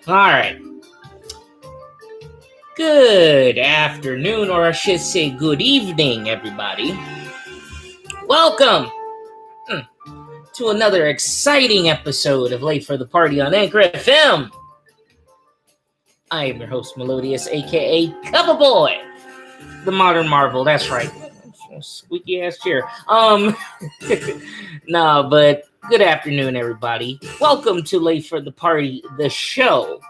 All right. Good afternoon, or I should say good evening, everybody. Welcome to another exciting episode of Late for the Party on Anchor FM. I am your host, Melodious, aka Cover Boy, the Modern Marvel. That's right. Squeaky ass chair. No, but good afternoon, everybody. Welcome to Late for the Party, the show,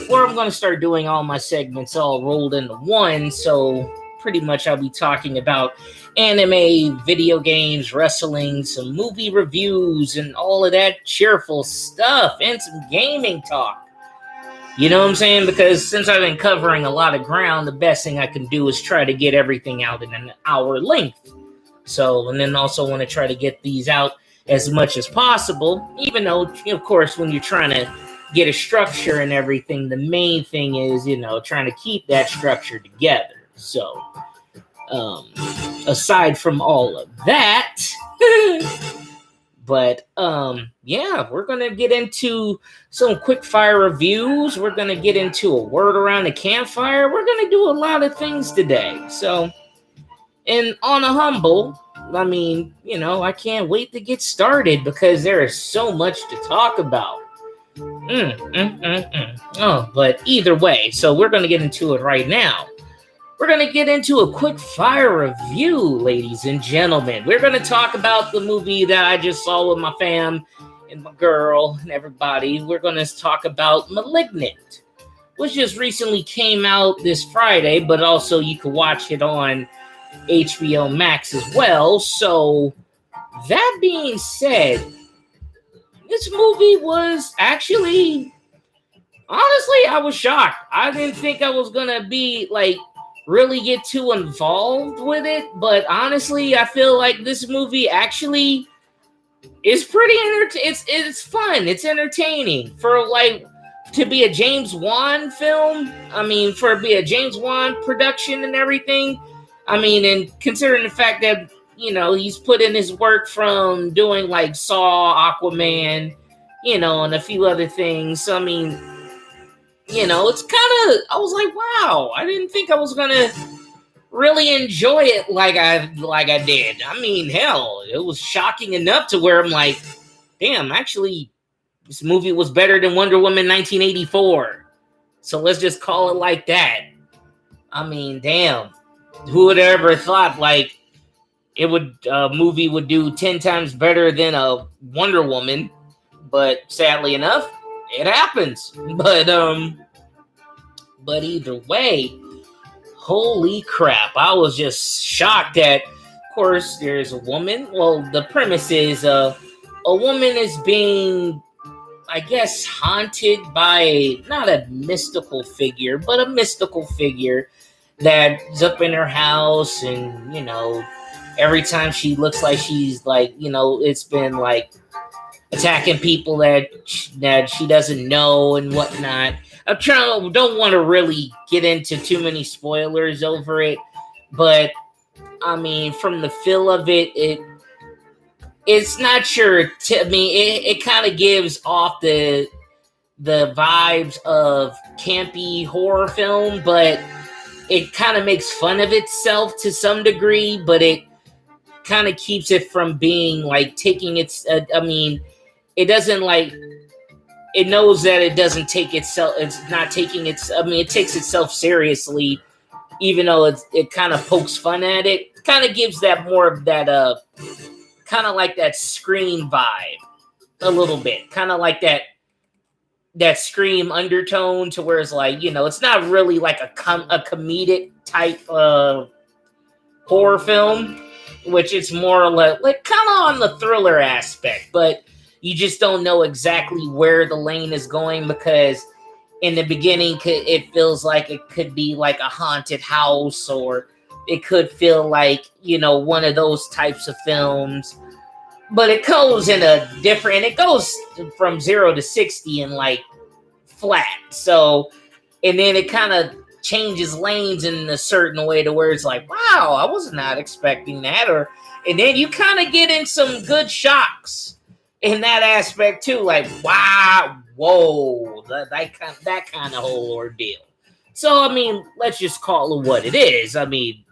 where I'm going to start doing all my segments all rolled into one. So pretty much I'll be talking about anime, video games, wrestling, some movie reviews, and all of that cheerful stuff, and some gaming talk. You know what I'm saying? Because since I've been covering a lot of ground, the best thing I can do is try to get everything out in an hour length. So, and then also want to try to get these out as much as possible, even though, of course, when you're trying to get a structure and everything, the main thing is, trying to keep that structure together. So, aside from all of that, but, yeah, we're going to get into some quick fire reviews. We're going to get into a word around the campfire. We're going to do a lot of things today. So, and on a humble, I can't wait to get started because there is so much to talk about. Oh, but either way, so we're going to get into it right now. We're going to get into a quick fire review, ladies and gentlemen. We're going to talk about the movie that I just saw with my fam and my girl and everybody. We're going to talk about Malignant, which just recently came out this Friday, but also you can watch it on HBO Max as well. So that being said, this movie was actually, honestly, I was shocked. I didn't think I was going to be really get too involved with it, but honestly, I feel like this movie actually is pretty it's fun. It's entertaining for to be a James Wan film. For be a James Wan production and everything. And considering the fact that he's put in his work from doing Saw, Aquaman, and a few other things. So, it's kind of, I was like, wow, I didn't think I was gonna really enjoy it like I did. Hell, it was shocking enough to where I'm like, damn, actually, this movie was better than Wonder Woman 1984. So let's just call it like that. Damn, who would have ever thought a movie would do 10 times better than a Wonder Woman? But sadly enough, it happens. But either way, holy crap. I was just shocked that, of course, there's a woman. Well, the premise is a woman is being, I guess, haunted by not a mystical figure, but a mystical figure that's up in her house. And, every time she looks like she's it's been attacking people that she doesn't know and whatnot. Don't want to really get into too many spoilers over it, but from the feel of it's not sure. It kind of gives off the vibes of campy horror film, but it kind of makes fun of itself to some degree, but it kind of keeps it from being taking its. It doesn't it knows that it doesn't take itself. It's not taking its. It takes itself seriously, even though it kind of pokes fun at it. It kind of gives that more of that kind of like that Scream vibe, a little bit, kind of like that Scream undertone to where it's it's not really like a comedic type of horror film, which it's more like kind of on the thriller aspect, but you just don't know exactly where the lane is going because in the beginning it feels like it could be like a haunted house, or it could feel like, one of those types of films, but it goes in it goes from 0 to 60 in flat. So, and then it kind of changes lanes in a certain way to where it's wow, I was not expecting that. And then you kind of get in some good shocks in that aspect too. Like, wow, whoa, that kind of whole ordeal. So I mean, let's just call it what it is. I mean,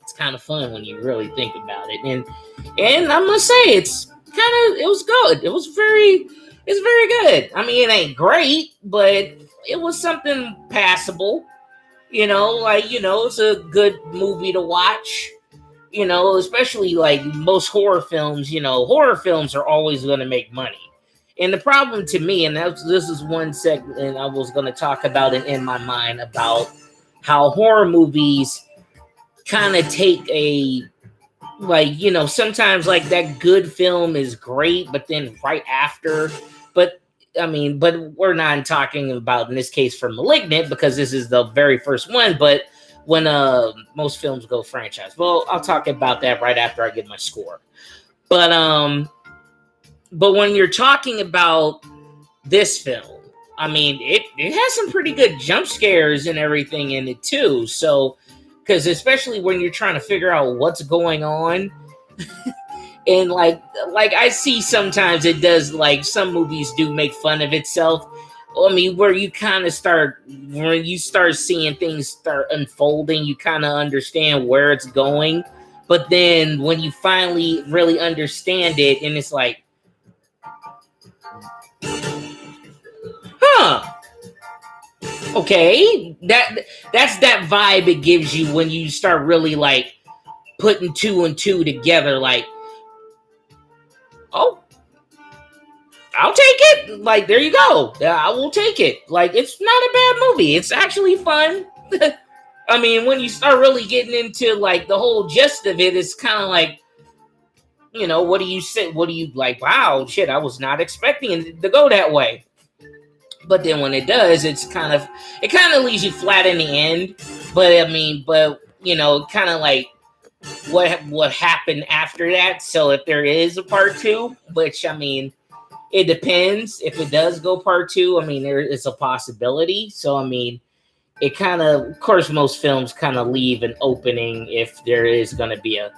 it's kind of fun when you really think about it, and I must say, it was good. It's very good. I mean, it ain't great, but it was something passable. It's a good movie to watch. Especially like most horror films. Horror films are always going to make money. And the problem to me, and this is one segment I was going to talk about it in my mind about how horror movies kind of take sometimes like that good film is great, but then right after, but we're not talking about in this case for Malignant because this is the very first one, but when most films go franchise. Well, I'll talk about that right after I give my score. But when you're talking about this film, I mean, it has some pretty good jump scares and everything in it too. So, because especially when you're trying to figure out what's going on, and like I see sometimes it does, like some movies do make fun of itself. I mean, where you kind of when you start seeing things start unfolding, you kind of understand where it's going. But then when you finally really understand it, and it's like, huh, okay, that's that vibe it gives you when you start really like putting two and two together. Like, oh, I'll take it. Like, there you go. I will take it. Like, it's not a bad movie. It's actually fun. I mean, when you start really getting into like the whole gist of it, it's kind of like, what do you say? What do you like? Wow, shit, I was not expecting it to go that way. But then when it does, it kind of leaves you flat in the end. But kind of like what happened after that. So if there is a part two, which I mean, it depends. If it does go part two, I mean, there is a possibility. So, I mean, it kind of course, most films kind of leave an opening if there is going to be a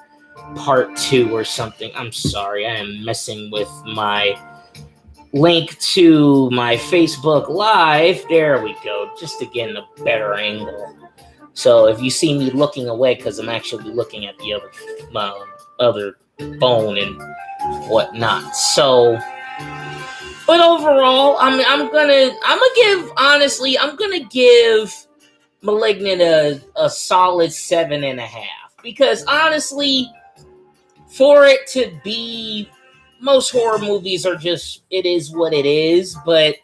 part two or something. I'm sorry, I am messing with my link to my Facebook Live. There we go, just to get a better angle. So if you see me looking away, because I'm actually looking at the other phone and whatnot. So, but overall, I'm gonna give Malignant a solid 7.5, because honestly, for it to be, most horror movies are just, it is what it is. But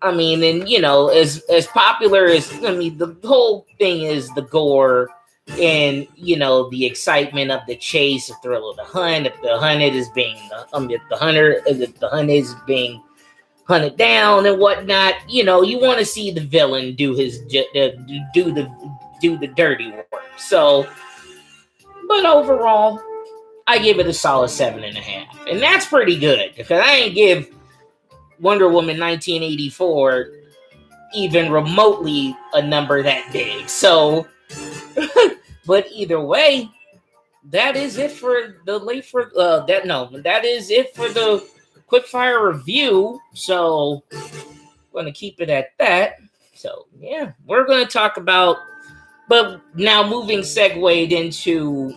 I mean, and as popular as, I mean, the whole thing is the gore and the excitement of the chase, the thrill of the hunt. If the hunted is being if the hunt is being hunted down and whatnot, you want to see the villain do the dirty work. So, but overall, I give it a solid 7.5, and that's pretty good because I ain't give Wonder Woman 1984 even remotely a number that big. So, but either way, that is it for the that is it for the quickfire review. So, I'm going to keep it at that. So, yeah, we're going to talk about, but now segued into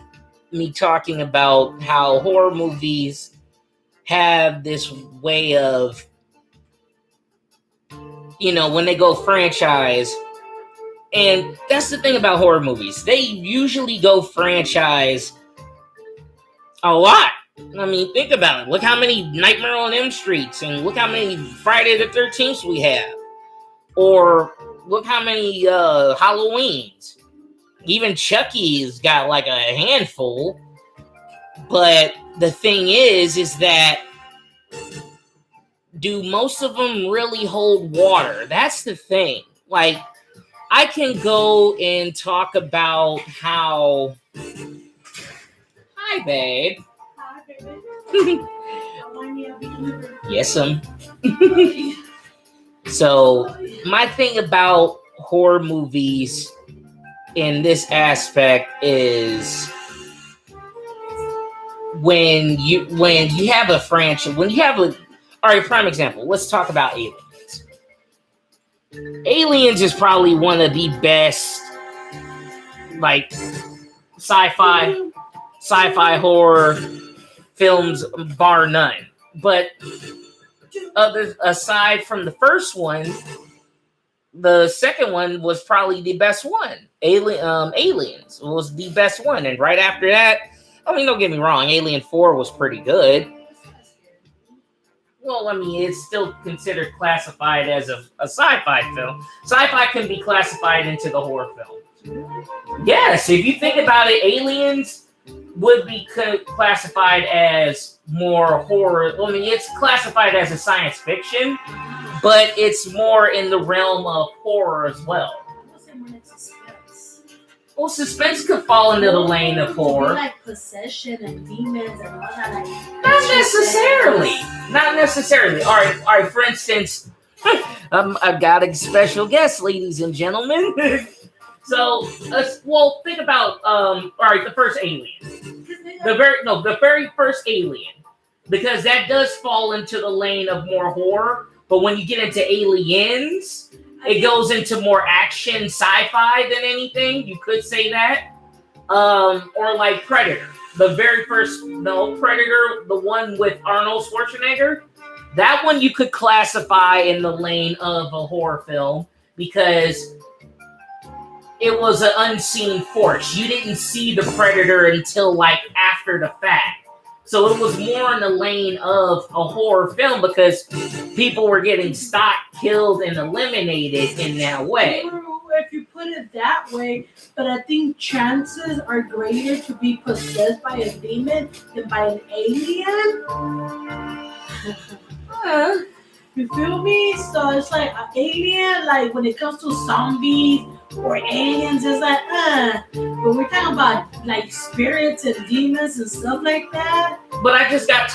me talking about how horror movies have this way of, when they go franchise. And that's the thing about horror movies. They usually go franchise a lot. I mean, think about it. Look how many Nightmare on Elm Streets, and look how many Friday the 13th we have. Or look how many Halloweens. Even Chucky's got like a handful. But the thing is that do most of them really hold water? That's the thing. Like, I can go and talk about how... Hi, babe. Hi, baby. Yes, So, my thing about horror movies in this aspect is when you have a franchise, when you have a, all right, prime example. Let's talk about Aliens. Aliens is probably one of the best, like, sci-fi horror films, bar none. But aside from the first one, the second one was probably the best one. Aliens was the best one, and right after that, I mean, don't get me wrong, Alien 4 was pretty good. Well, I mean, it's still considered classified as a sci-fi film. Sci-fi can be classified into the horror film. Yes, if you think about it, Aliens would be classified as more horror. I mean, it's classified as a science fiction, but it's more in the realm of horror as well. Well, suspense could fall into the lane of horror. Like possession and demons and all that. Like, Not necessarily. All right. For instance, I've got a special guest, ladies and gentlemen. So, well, think about all right, the first Alien, the very first Alien, because that does fall into the lane of more horror. But when you get into Aliens, it goes into more action sci-fi than anything. You could say that. Or like Predator. The very first, Predator, the one with Arnold Schwarzenegger. That one you could classify in the lane of a horror film because it was an unseen force. You didn't see the Predator until like after the fact. So it was more in the lane of a horror film because people were getting stopped, killed, and eliminated in that way. If you put it that way, but I think chances are greater to be possessed by a demon than by an alien. You feel me? So it's like an alien, like when it comes to zombies or aliens, it's like, but we're talking about like spirits and demons and stuff like that. But I just got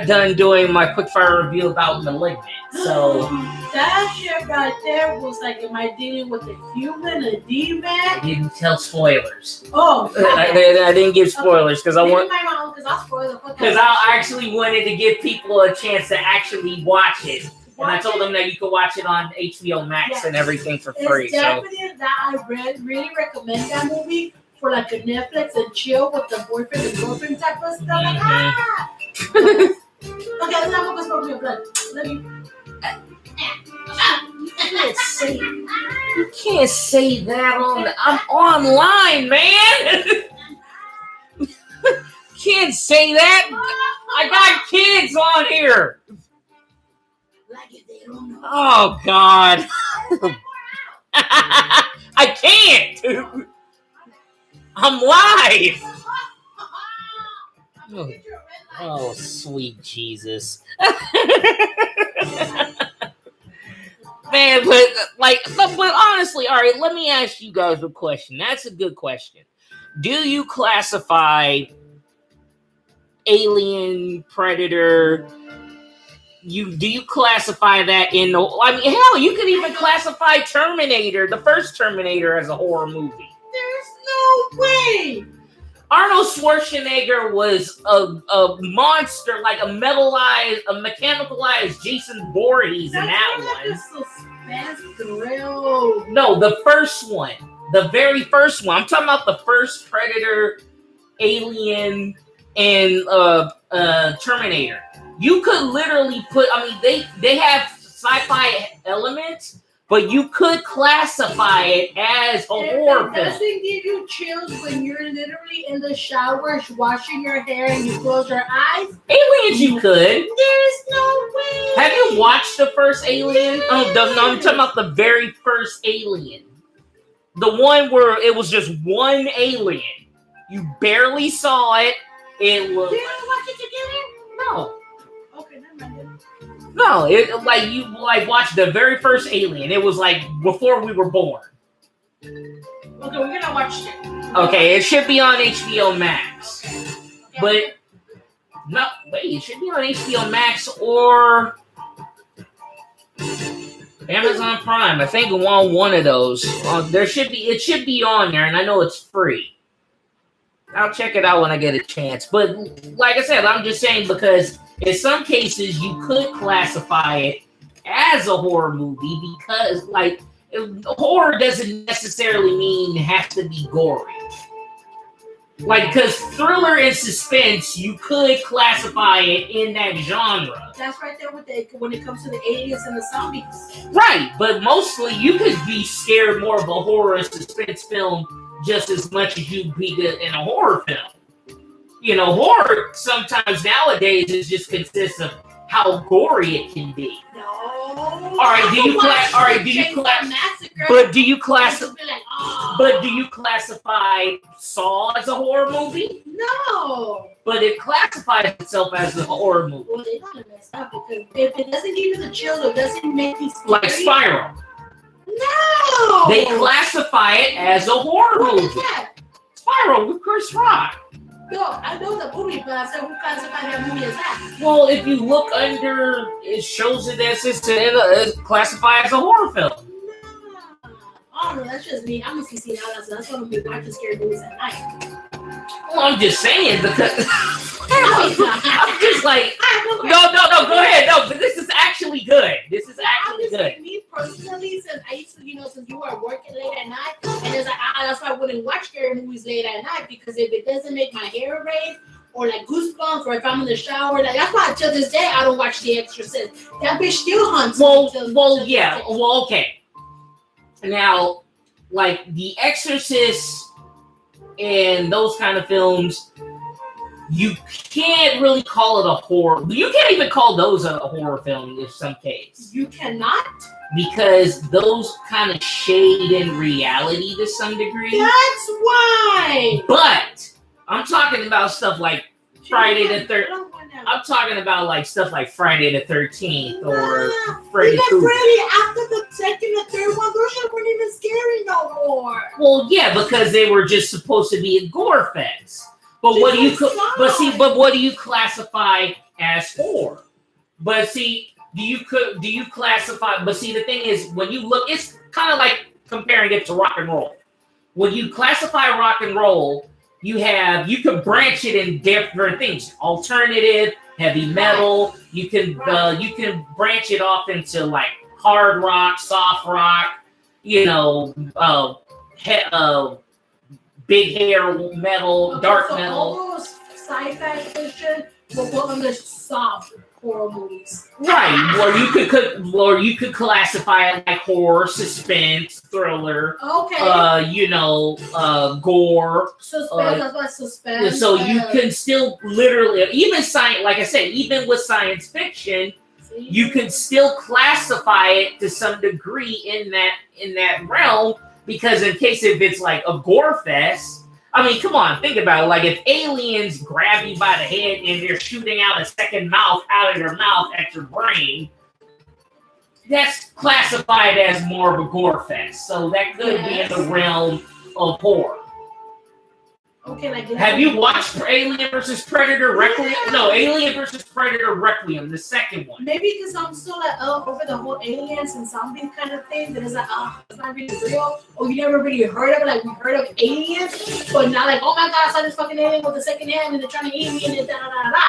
done doing my quickfire review about Malignant. So that shit right there was like, am I dealing with a human, a demon? I didn't tell spoilers. Oh, okay. I didn't give spoilers because I actually wanted to give people a chance to actually watch it. And I told them that you could watch it on HBO Max and everything for free. It's definitely that I really recommend that movie for like a Netflix and chill with the boyfriend and girlfriend type of stuff. Like, okay, let's not focus on your blood. Let me. You can't say that on. I'm online, man. Can't say that. I got kids on here. Oh God. I can't. I'm live. Oh, sweet Jesus. Man, but honestly, all right, let me ask you guys a question. That's a good question. Do you classify Alien, Predator, do you classify that in the, I mean, hell, you could even classify Terminator, the first Terminator, as a horror movie. There's no way. Arnold Schwarzenegger was a monster, like a mechanicalized Jason Voorhees in that one. That's thrill. No, the first one. The very first one. I'm talking about the first Predator, Alien, and Terminator. You could literally put, I mean, they have sci-fi elements, but you could classify it as a horror film. Doesn't give you chills when you're literally in the shower washing your hair and you close your eyes? Aliens, you could. There's no way. Have you watched the first Alien? Oh, no, I'm talking about the very first Alien. The one where it was just one alien. You barely saw it. It was. Did you watch it together? No. Okay, never mind. No, you watched the very first Alien. It was like before we were born. Okay, we're gonna watch it. Okay, it should be on HBO Max. Okay. But it should be on HBO Max or Amazon Prime. I think on one of those. It should be on there, and I know it's free. I'll check it out when I get a chance. But like I said, I'm just saying because in some cases you could classify it as a horror movie because like horror doesn't necessarily mean it has to be gory. Like, because thriller and suspense, you could classify it in that genre. That's right there with when it comes to the aliens and the zombies. Right, but mostly you could be scared more of a horror and suspense film just as much as you'd be in a horror film. You know, horror sometimes nowadays is just consists of how gory it can be. No. All right, do you classify Saw as a horror movie? No. But it classifies itself as a horror movie. Well, they gotta mess up because if it doesn't give you the chills, it doesn't make you scary. Like Spiral. No. They classify it as a horror movie. Spiral with Chris Rock. No, I know the movie, but I said who classified that movie as that? Well, if you look under, it shows it as it's classified as a horror film. No. Oh no, that's just me. I'm just seeing how that's what I'm watching scary movies at night. Well, I'm just saying because I'm just like no, go ahead. No, but this is actually good. This is actually good. Me personally, since I used to, since you were working late at night, and it's like that's why I wouldn't watch scary movies late at night because if it doesn't make my hair raise or like goosebumps, or if I'm in the shower, like that's why till this day I don't watch The Exorcist. That bitch still hunts. Well, okay. Now, like The Exorcist and those kind of films, you can't really call it a horror. You can't even call those a horror film in some case. You cannot? Because those kind of shade in reality to some degree. That's why! But I'm talking about stuff like Friday the 13th. I'm talking about like stuff like Friday the 13th or Freddy Krueger. Freddy, after the second or third one, those shit weren't even scary no more. Well, yeah, because they were just supposed to be a gore fest. But what do you classify as horror? But see, do you classify? But see, the thing is, when you look, it's kind of like comparing it to rock and roll. When you classify rock and roll, you can branch it in different things: alternative, heavy metal. You can branch it off into like hard rock, soft rock. Big hair metal, dark metal. All those sci-fi fiction will go under soft horror movies. Right, or you could classify it like horror, suspense, thriller. Okay. Gore. Suspense. That's what suspense. So you can still literally, even science, like I said, even with science fiction, you can still classify it to some degree in that realm. Because in case if it's like a gore fest, I mean, come on, think about it. Like if aliens grab you by the head and they're shooting out a second mouth out of their mouth at your brain, that's classified as more of a gore fest. So that could be in the realm of horror. Okay, have you watched Alien vs. Predator Requiem? No, Alien vs. Predator Requiem, the second one. Maybe because I'm still like over the whole aliens and zombies kind of thing. That is like, it's not really real. Or you never really heard of it. Like we heard of aliens, but not like, oh my god, I saw this fucking alien with the second hand and they're trying to eat me and da da da da.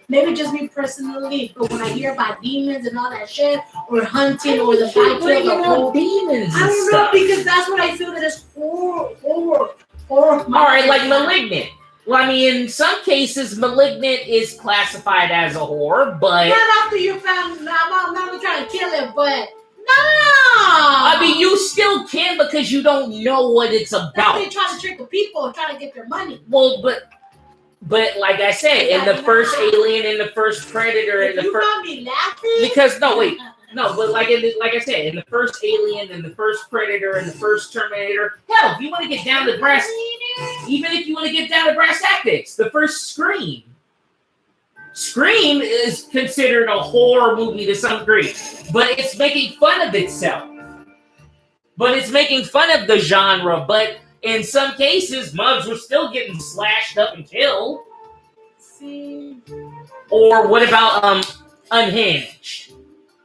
Maybe just me personally, but when I hear about demons and all that shit, or hunting, or the battle of demons, I don't know because that's what I feel that is horror. All right, like Malignant. Well, I mean, in some cases, Malignant is classified as a horror, but not after you found. I'm trying to kill it, but no. I mean, you still can because you don't know what it's about. They're trying to trick the people and trying to get their money. Well, but like I said, in the first Alien, in the first Predator, in the first. You got me laughing. Because no, wait. No, but like I said, in the first Alien, in the first Predator, in the first Terminator, hell, if you want to get down to brass, even if you want to get down to brass tactics, the first Scream is considered a horror movie to some degree, but it's making fun of itself. But it's making fun of the genre, but in some cases, mugs were still getting slashed up and killed. See? Or what about Unhinged?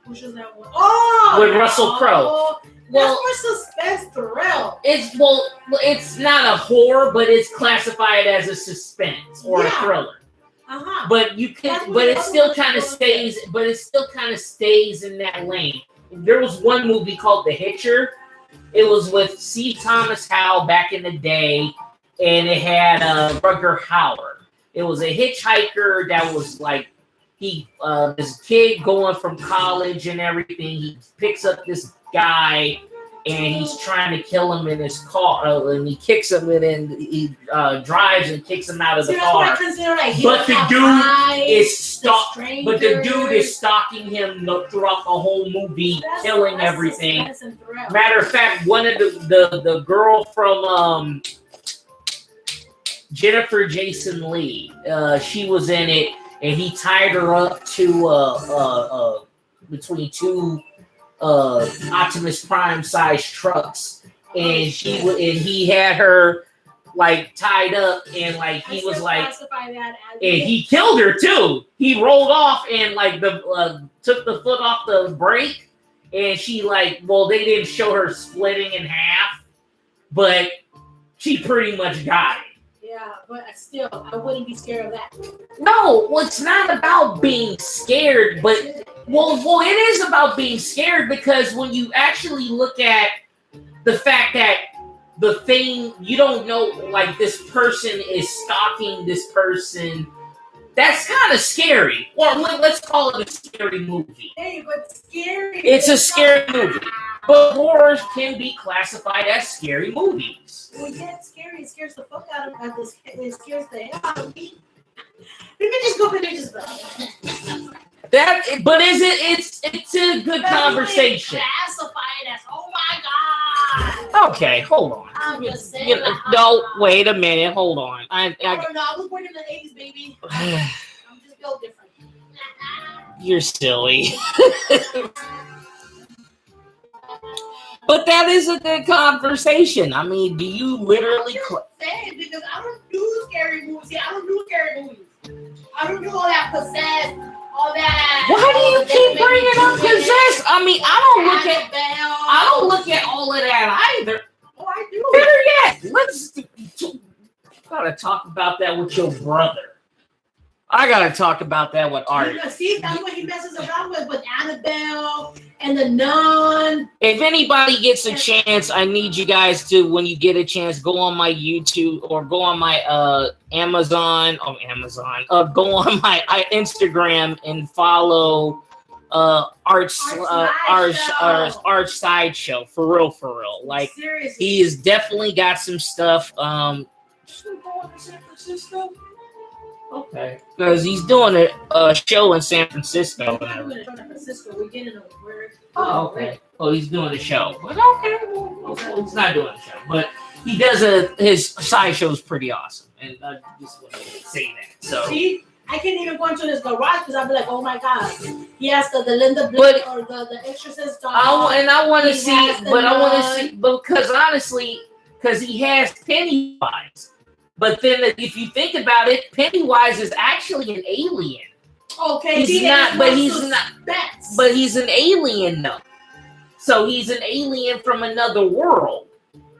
Which is that one? Oh, with Russell Crowe. well, that's more suspense thrill. It's not a horror, but it's classified as a suspense or a thriller. But you can, but it still kind of stays. But it still kind of stays in that lane. There was one movie called The Hitcher. It was with C. Thomas Howell back in the day, and it had Rutger Hauer. It was a hitchhiker that was like this kid going from college and everything. He picks up this guy, and he's trying to kill him in his car, and he kicks him in, and he drives and kicks him out of the car. But the dude is stalking. But the dude is stalking him throughout the whole movie, killing everything. Matter of fact, one of the girl from Jennifer Jason Leigh, she was in it, and he tied her up to between two Optimus Prime size trucks, and he had her like tied up, and like he was like, and he killed her too. He rolled off and like took the foot off the brake, and she they didn't show her splitting in half, but she pretty much got it. Yeah, but still, I wouldn't be scared of that. No, it's not about being scared, but it is about being scared, because when you actually look at the fact that the thing, you don't know, like this person is stalking this person, that's kind of scary. Or let's call it a scary movie. Hey, but scary. It's a scary movie. But horrors can be classified as scary movies. When it's scary, it scares the fuck out of me. It scares the hell out of me. We can just go in there and just but it's a good conversation. Classify it as, oh my god. Okay, hold on. I'm just saying. No, wait a minute, hold on. I don't know. I was born in the 80s, baby. I'm just built different. You're silly. But that is a good conversation. I mean, do you literally... Because I don't do scary movies. See, I don't do scary movies. I don't do all that possessed, all that... Why do you keep bringing up possessed? I mean, I don't look at all of that either. Oh, I do. Better yet, let's... Gotta talk about that with your brother. I gotta talk about that with Art. See, that's what he messes around with Annabelle and the Nun. If anybody gets a chance, I need you guys to, when you get a chance, go on my YouTube or go on my Amazon. Go on my Instagram and follow Arch Sideshow. For real. Like, seriously. He has definitely got some stuff. Going to San Francisco? Okay. Because he's doing a show in San Francisco. We're getting a word. Oh, okay. Oh, he's doing a show. But okay. Well, he's not doing a show. But he does his side show is pretty awesome. And I just want to say that. So. See? I can't even go into his garage because I'll be like, oh my god. He has the Linda Blair or the Exorcist dog. I want to see, because honestly, because he has Pennywise. But then, if you think about it, Pennywise is actually an alien. Okay, he's not. But he's an alien, though. So he's an alien from another world.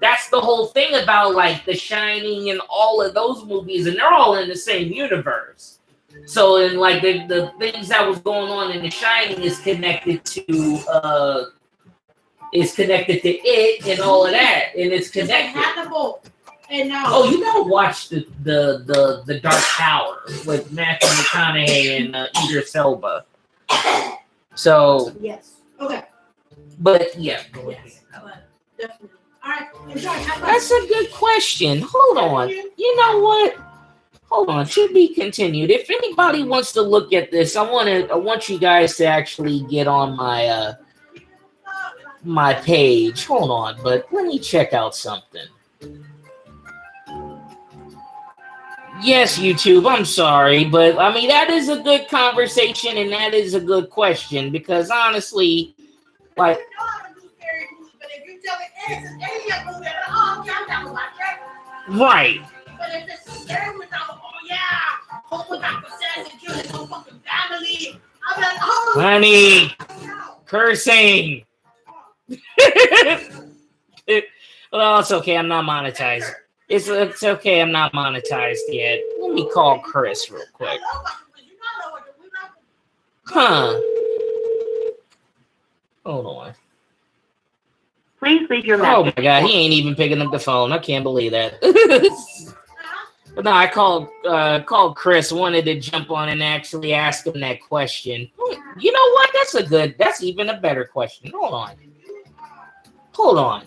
That's the whole thing about like The Shining and all of those movies, and they're all in the same universe. So, in like the things that was going on in The Shining is connected to it and all of that, and it's connected. Hannibal. Oh, you gotta watch the Dark Tower with Matthew McConaughey and Idris Elba. So yes, okay, but yeah, definitely. All right, that's a good question. Hold on, you know what? Hold on, should be continued. If anybody wants to look at this, I want you guys to actually get on my my page. Hold on, but let me check out something. Yes, YouTube, I'm sorry, but I mean, that is a good conversation and that is a good question because honestly, like, right. But if it's scary without, oh yeah, hope without possessed and killing whole fucking family, I'm like, oh, honey, cursing. Well, it's okay. I'm not monetized. It's okay. I'm not monetized yet. Let me call Chris real quick. Huh. Hold on. Please leave your message. Oh my God, he ain't even picking up the phone. I can't believe that. But no, I called Chris, wanted to jump on and actually ask him that question. You know what? That's even a better question. Hold on.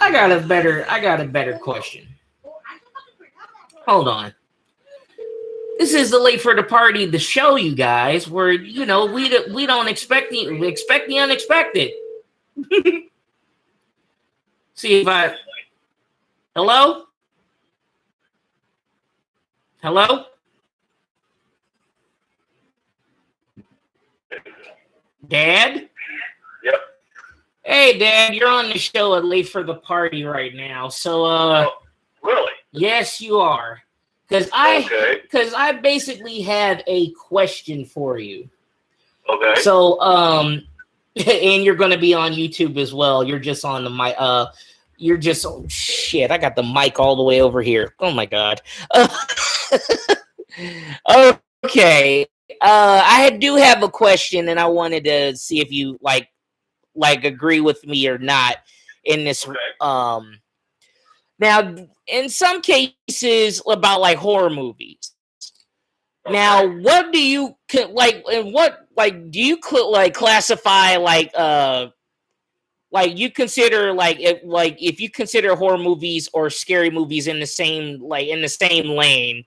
I got a better question. Hold on. This is the Late for the Party, the show, you guys, where we don't expect we expect the unexpected. See if I. Hello? Hello? Dad? Yep. Hey, Dad, you're on the show at Late for the Party right now. So, really? Yes, you are. Because I basically have a question for you. Okay. So, and you're going to be on YouTube as well. You're just on the mic. Oh shit! I got the mic all the way over here. Oh my God. Okay. I do have a question, and I wanted to see if you like agree with me or not in this. Okay. Now, in some cases about like horror movies. Okay. Now, what do you like? And what do you classify you consider if you consider horror movies or scary movies in the same lane?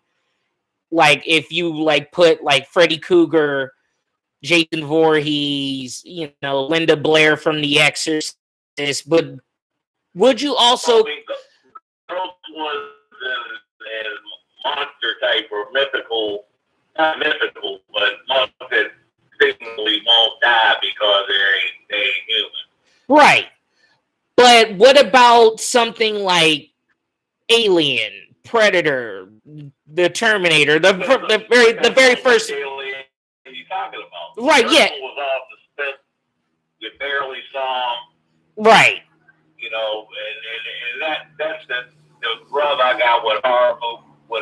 Like if you put Freddy Krueger, Jason Voorhees, Linda Blair from The Exorcist, but would you also those ones and monster type or mythical, not mythical, but monsters that seemingly won't die because they ain't human. Right. But what about something like Alien, Predator, the Terminator, the very first alien you talking about? Right, yeah. Was off the spit. You barely saw him. Right. And that's the rub I got with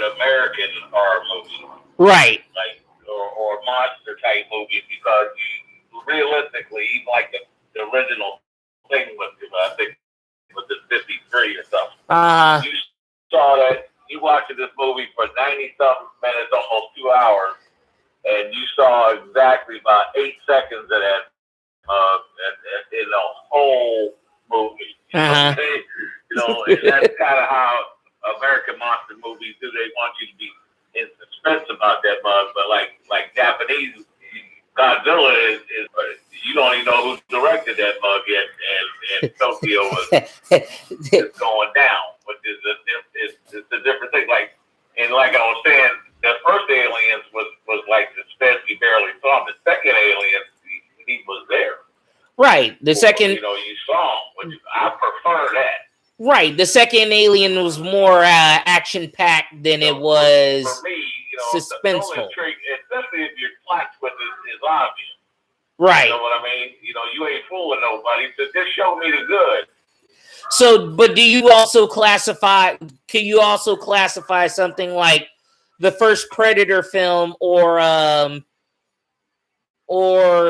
American horror movies. Right. Or monster type movies, because realistically, even the original thing was, I think, was in 53 or something. You saw that, you watching this movie for 90-something minutes, almost 2 hours, and you saw exactly about 8 seconds of that in the whole movie. Uh-huh. And that's kind of how American monster movies do. They want you to be in suspense about that mug, but like Japanese Godzilla is you don't even know who directed that mug yet, and Tokyo is going down, which is a different thing. Like I was saying, the first Aliens was like suspense, you barely saw him. The second Alien, he was there. Right. The second, you saw him, which I prefer that. Right. The second Alien was more action-packed than it was for me, suspenseful. Especially if your plot twist is obvious. Right. You know what I mean? You ain't fooling nobody. So just show me the good. So, but do you also classify? Can you also classify something like the first Predator film, or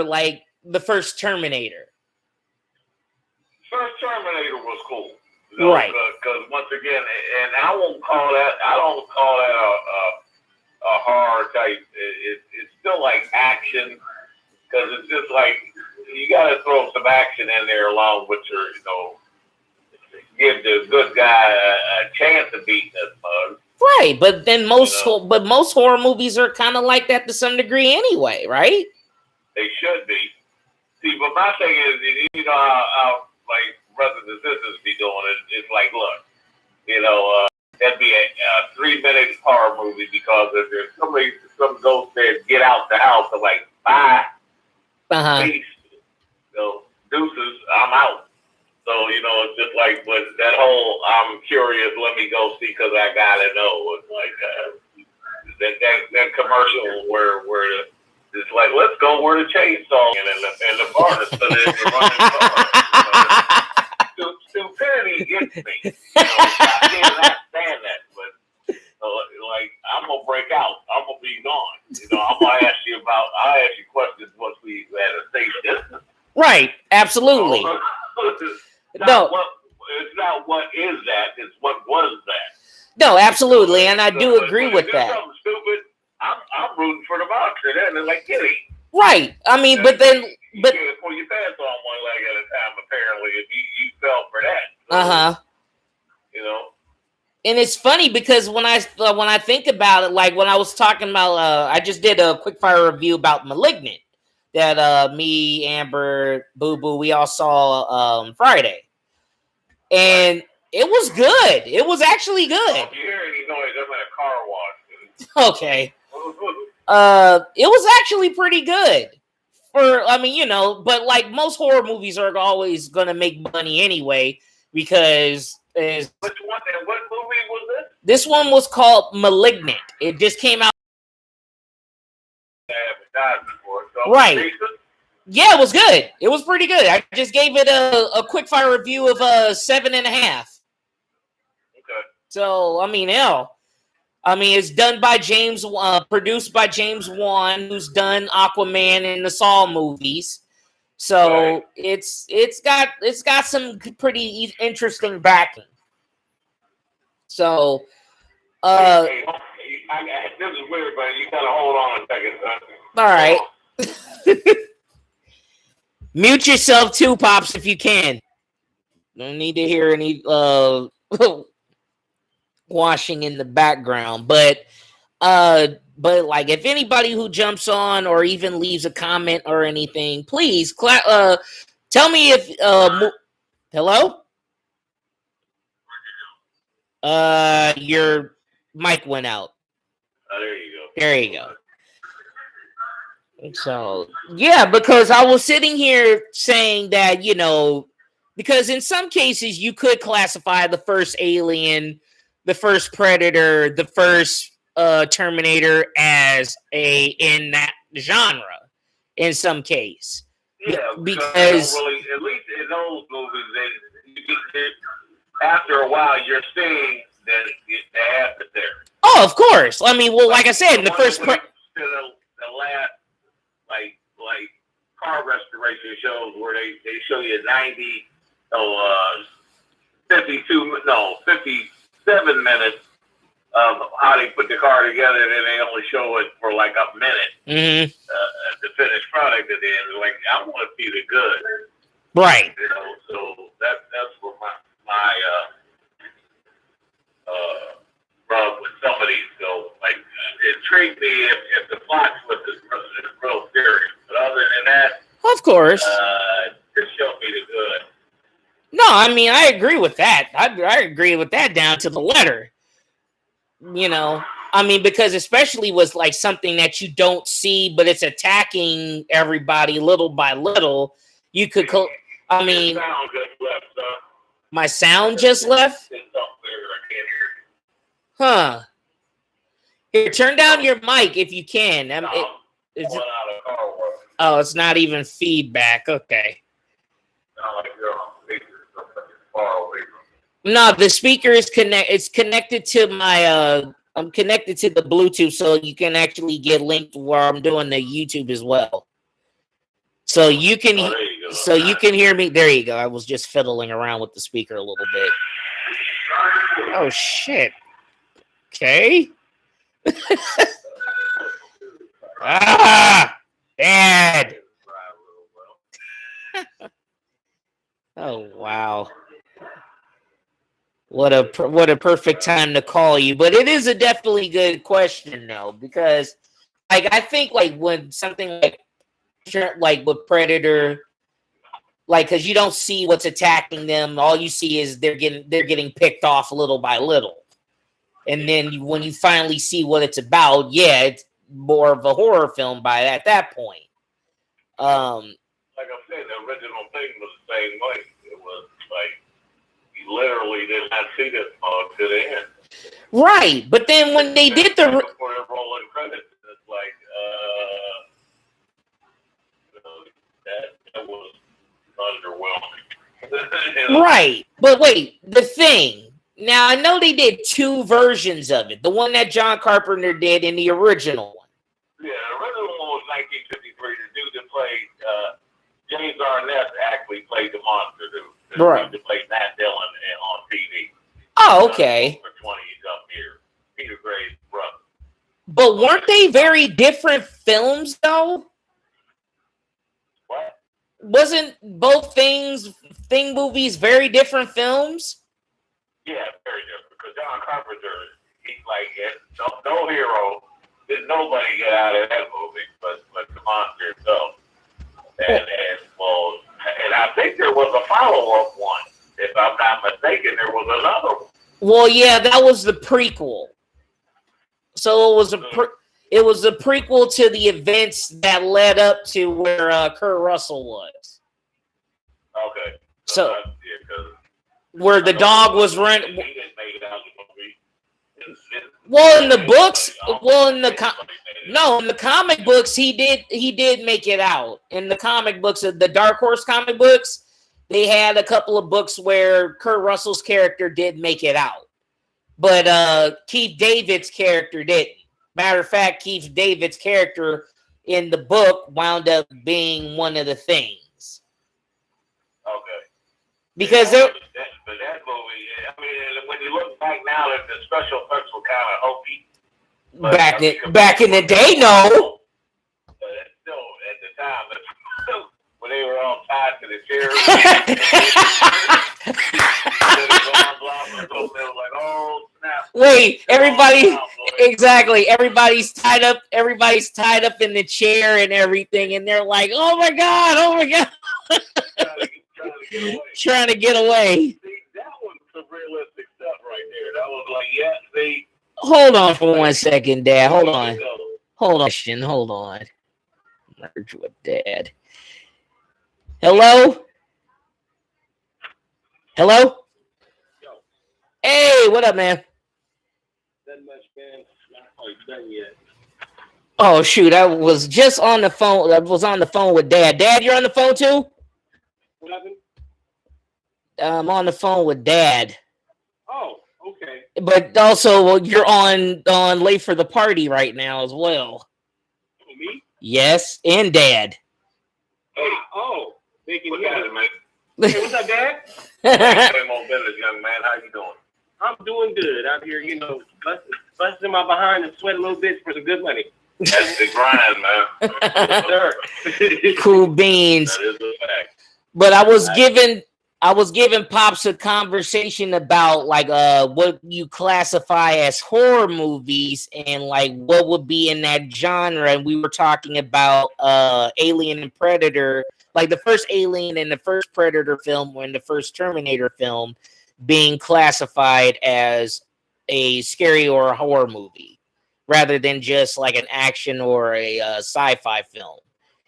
like the first Terminator? First Terminator was cool. Right. Because once again, and I don't call that a horror type. It's still like action, because it's just like you got to throw some action in there along with your, give the good guy a chance of beating this bug. Right, but then most horror movies are kind of like that to some degree anyway, right? They should be. See, but my thing is, how like brothers and sisters be doing it. It's like, look, that'd be a 3-minute horror movie, because if there's some ghost said, get out the house, I'm like, bye. Peace. Deuces, I'm out. So, it's just like with that whole I'm curious, let me go see because I gotta know. It's like that commercial where it's like, let's go where the chainsaw and the bar is running car. really gets me. You know, I can't stand that, but like I'm gonna break out. I'm gonna be gone. You know, I'll ask you questions once we at a safe distance. Right, absolutely. It's not what is that, it's what was that. No, absolutely, and I do agree with that. Something stupid, I'm rooting for the boxer. Then they're like, get him. Right. I mean, but you can't pull your pants on one leg at a time. Apparently, if you fell for that. So, you know. And it's funny because when I think about it, like when I was talking about, I just did a quick fire review about *Malignant* that me, Amber, Boo Boo, we all saw Friday, and it was good. It was actually good. If you hear any noise, I'm in a car wash. Okay. It was actually pretty good. But like most horror movies are always gonna make money anyway because. Which one? And what movie was this? This one was called *Malignant*. It just came out. I haven't died before, so right. Yeah, it was good. It was pretty good. I just gave it a quick fire review of 7.5. Okay. So it's done by produced by James Wan, who's done Aquaman and the Saw movies. So it's got some pretty interesting backing. So this is weird, but you gotta hold on a second. All right. Mute yourself too, Pops, if you can. Don't need to hear any washing in the background, but like if anybody who jumps on or even leaves a comment or anything, please tell me if hello? Your mic went out. Oh, there you go. There you go. So yeah, because I was sitting here saying that, because in some cases you could classify the first Alien, the first Predator, the first Terminator as in that genre in some case. Yeah, because really, at least in those movies, after a while you're seeing that they have it there. Oh, of course. I mean, like I said, in the first the last like car restoration shows where they show you 57 minutes of how they put the car together, and then they only show it for like a minute. The finished product at the end. Like, I want to see the good. Right. So that's what my rub with some of these go. Like, it intrigued me if the plot was real serious. But other than that, of course, just show me the good. No, I mean, I agree with that. I agree with that down to the letter. I mean, because especially was like something that you don't see, but it's attacking everybody little by little. You could, I mean, sound just left, my sound just left. It's up there. I can't hear you. Huh. Here, turn down your mic if you can. It's not even feedback. Okay. No, the speaker is it's connected to my I'm connected to the Bluetooth, so you can actually get linked where I'm doing the YouTube as well. So you can you can hear me. There you go. I was just fiddling around with the speaker a little bit. Oh shit. Okay. Dad. Oh wow. What a perfect time to call you. But it is a definitely good question though, because like I think like when something like with Predator, like because you don't see what's attacking them, all you see is they're getting picked off little by little. And then when you finally see what it's about, yeah, it's more of a horror film at that point. Like I said, the original thing was the same way. It was like you literally did not see this to the end. Right, but then when they did the before the rolling credits, it's like that was underwhelming. Right. But wait, the Thing. Now, I know they did 2 versions of it. The one that John Carpenter did and the original one. Yeah, the original one was 1953. The dude that played James Arnett actually played the monster dude. Right. He played Matt Dillon on TV. Oh, okay. For 20-something years. Peter Gray's brother. But weren't they very different films, though? What? Wasn't both Thing movies very different films? Yeah, very different. Because John Carpenter, he's like, no hero. There's nobody get out of that movie but the monster itself. And I think there was a follow-up one. If I'm not mistaken, there was another one. Well, yeah, that was the prequel. So it was a prequel to the events that led up to where Kurt Russell was. Okay. So where the dog was running. Well, in the books, in the comic books, he did make it out. In the comic books, the Dark Horse comic books, they had a couple of books where Kurt Russell's character did make it out, but Keith David's character didn't. Matter of fact, Keith David's character in the book wound up being one of the Things. Okay. Because that movie, I mean, when you look back now, the special effects were kind of hokey. Back in the day, no. But still, at the time, when they were all tied to the chair. Wait, everybody's tied up. Everybody's tied up in the chair and everything, and they're like, "Oh my god!" Trying to get away. See, that was some realistic stuff right there. That was like, yeah, see. Hold on for 1 second, Dad. Hold on. Hold on. Merge with Dad. Hello? Yo. Hey, what up, man? Not much, man. Not quite done yet. Oh shoot, I was just on the phone. I was on the phone with Dad. Dad, you're on the phone too? What happened? I'm on the phone with Dad. Oh, okay. But also, you're on Late for the Party right now as well. Oh, me? Yes, and Dad. Hey, thinking what got it, man? Hey, what's up, Dad? Same old business, young man. How you doing? I'm doing good out here, busting my behind and sweat a little bit for the good money. That's the grind, man. Sir. Cool beans. That is a fact. But I was giving Pops a conversation about what you classify as horror movies and what would be in that genre. And we were talking about Alien and Predator, like the first Alien and the first Predator film and the first Terminator film being classified as a scary or a horror movie rather than just like an action or a sci-fi film.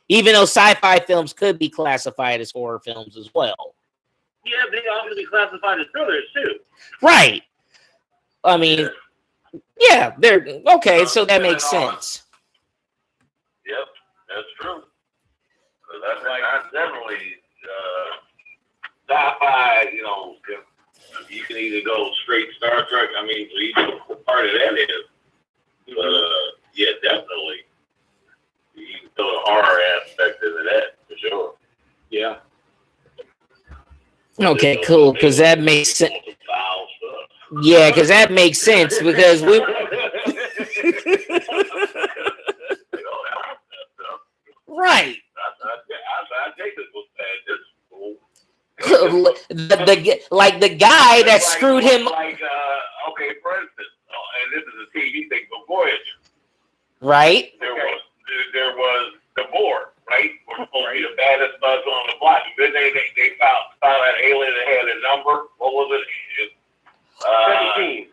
Even though sci-fi films could be classified as horror films as well. Yeah, they also be classified as thrillers too. Right. I mean, yeah, they're okay, so that makes sense. Yep, that's true. That's like definitely sci-fi. You can either go straight Star Trek. I mean, part of that is, but yeah, definitely. You can throw the horror aspect into that for sure. Yeah. Okay, cool. Because that makes sense. Yeah, because that makes sense. Because we. Right. The guy that screwed him. Okay, for instance, and this is a TV thing, but Voyager. Right. There was the board, right? We're supposed to be the baddest buzz on the block. Then they found that alien that had a number. What was it? 17.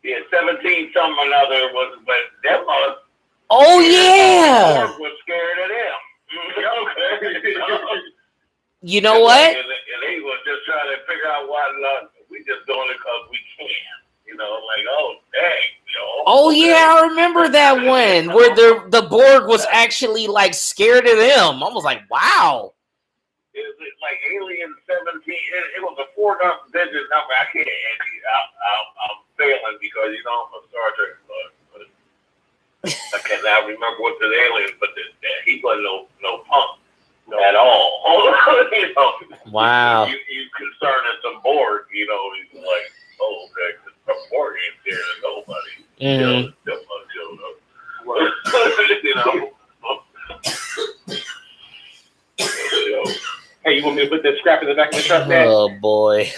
Yeah, 17 something or another was, but that was. Oh yeah. Was scared of them. You know what? And they were just trying to figure out why we just doing it because we can. Oh dang. Oh yeah, I remember that one where the Borg was actually like scared of them. I was like, wow. Is it like Alien 17? It was a 4-digit number. I can't. I'm failing because I'm a Star Trek but I cannot remember what the alien. But he wasn't no punk at all. Wow. You concerning some Borg. He's like, oh, okay, some Borg ain't scared of nobody. Mm-hmm. Hey, you want me to put that scrap in the back of the truck, man? Oh boy.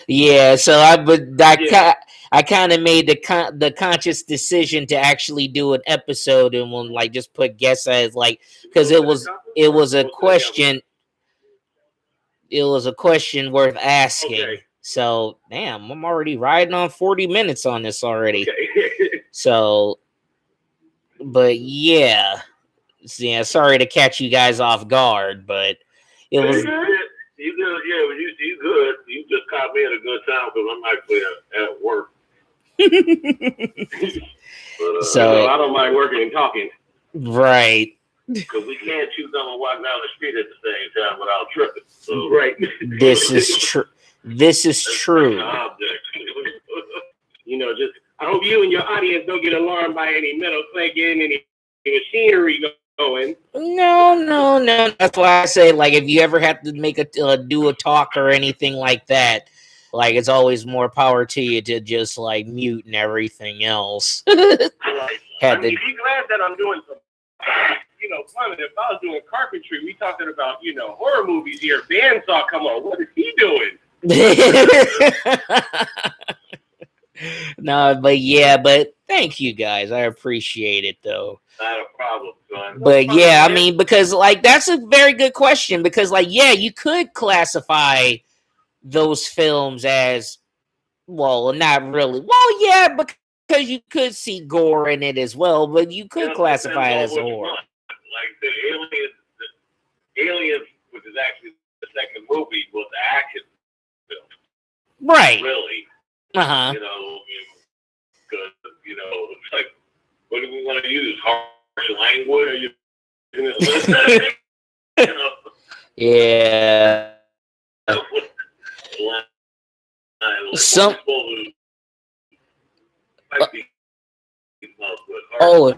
Yeah, so I kind of made the conscious decision to actually do an episode and we'll just put guests as because it was a question. It was a question worth asking. Okay. So damn, I'm already riding on 40 minutes on this already. Okay. So, but yeah, sorry to catch you guys off guard, but it was. You good? Yeah, you good. You just caught me at a good time because I'm actually at work. But, so I don't mind working and talking. Right. Because we can't choose them and walk down the street at the same time without tripping. So, Right. This is true. This is true. Just I hope you and your audience don't get alarmed by any metal clanking, any machinery going. No. That's why I say, if you ever have to make do a talk or anything like that, it's always more power to you to just mute and everything else. Right. Had to. Be glad that I'm doing some. Fun. If I was doing carpentry, we talking about horror movies here. Bandsaw, come on, what is he doing? No, but thank you guys. I appreciate it though. Not a problem, son. But yeah, I mean, because that's a very good question. Because you could classify those films as not really. Well, yeah, because you could see gore in it as well, but you could classify it as horror. Like the Aliens, which is actually the second movie, was the action film. Right. Really. Uh-huh. Because, it's like, what do we want to use? Harsh language? Yeah. Some. Oh.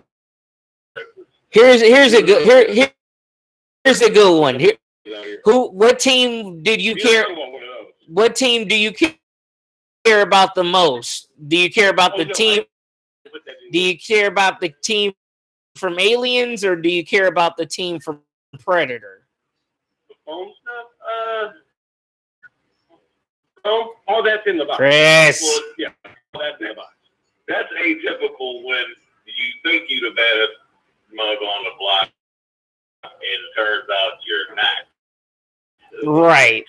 Here's a good one. What team did you care? What team do you care about the most? Do you care about the team? Do you care about the team from Aliens, or do you care about the team from Predator? The phone stuff. All that's in the box. Chris. Well, yeah, all that's in the box. That's atypical when you think you're the baddest mug on the block, and it turns out you're not. Right.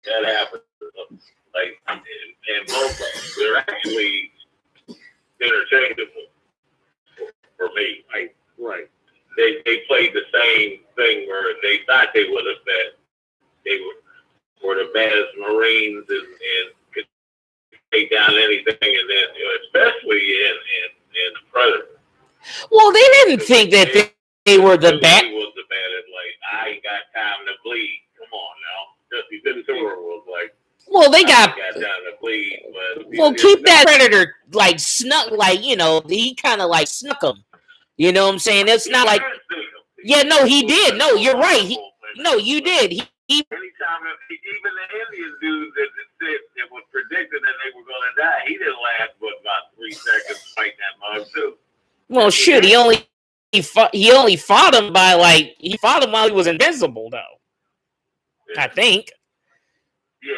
That happens. And both of them, they're actually interchangeable for me. Right. They played the same thing where they thought they would have been. They were the baddest Marines and could take down anything, and then especially in the Predator. Well, they didn't think that they were the best. Was the baddest. I ain't got time to bleed. Come on now. Just because Thor was well, they got time to bleed. But keep that Predator snuck, he kind of snuck him. You know what I'm saying? It's not like. Yeah, no, he did. No, you're right. No, you did. He anytime, even the Indian dude that was predicting that they were going to die, he didn't last but about 3 seconds fighting that mug too. Well, shit, he only fought him by he fought him while he was invincible though. Yeah. I think. Yeah.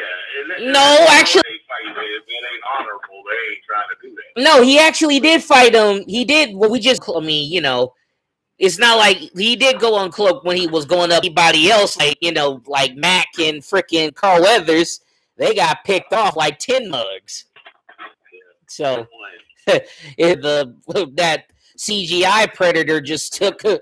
No, actually. If it ain't honorable, they ain't trying to do that. No, he actually did fight him. He did. Well, it's not like he did go uncloaked when he was going up. Anybody else, like Mac and freaking Carl Weathers, they got picked off like 10 mugs. So, that CGI Predator just took, and